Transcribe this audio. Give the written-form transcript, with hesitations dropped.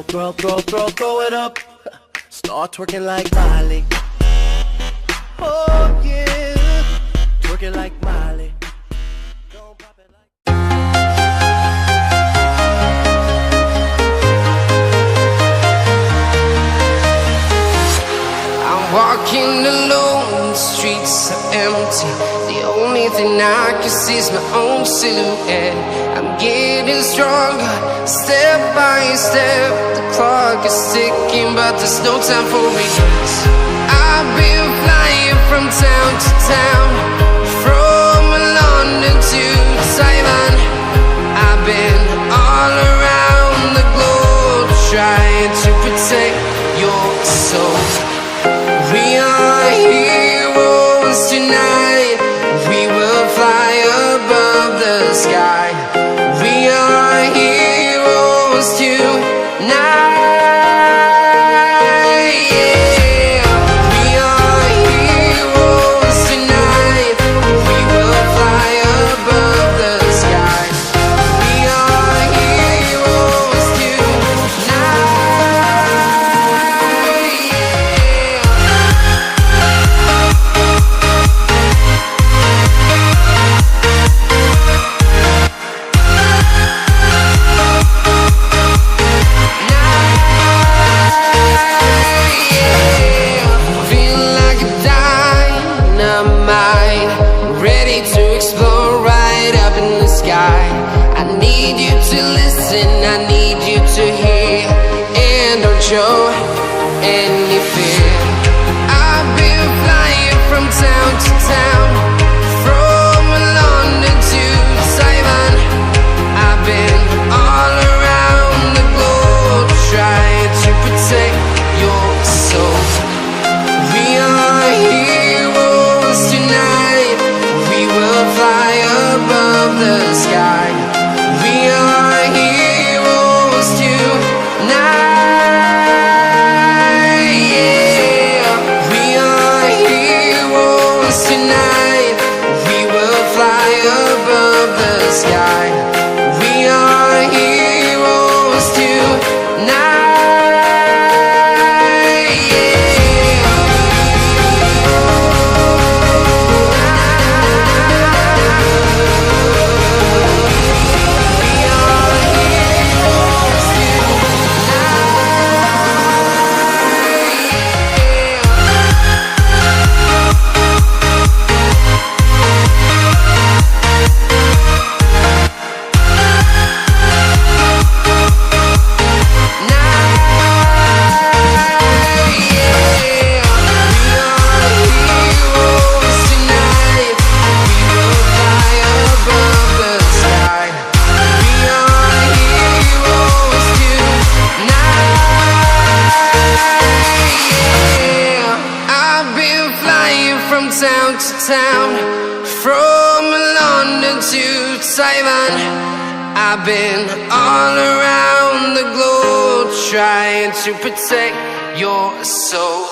Throw it up. Start twerking like Miley. Oh yeah, twerking like Miley. Don't pop it like. I'm walking alone, the streets are empty. The only thing I can see is my own silhouette. I'm getting stronger, step by step. The clock is ticking, but there's no time for regrets. I've been flying from town to town, from London to Taiwan. I've been all around the globe, trying to protect your soul. We are heroes tonight. We will fly above the sky. We are heroes tonight. Yeah. We are heroes tonight. We will fly above the sky. We are heroes tonight. I need you to hear and don't show any fear. I've been flying from town to town, from London to Taiwan. I've been all around the globe, trying to protect your soul. We are heroes tonight. We will fly above the sky. We are heroes tonight. Yeah. We are heroes tonight. We will fly above the sky. We are heroes tonight. Town to town, from London to Taiwan. I've been all around the globe, trying to protect your soul.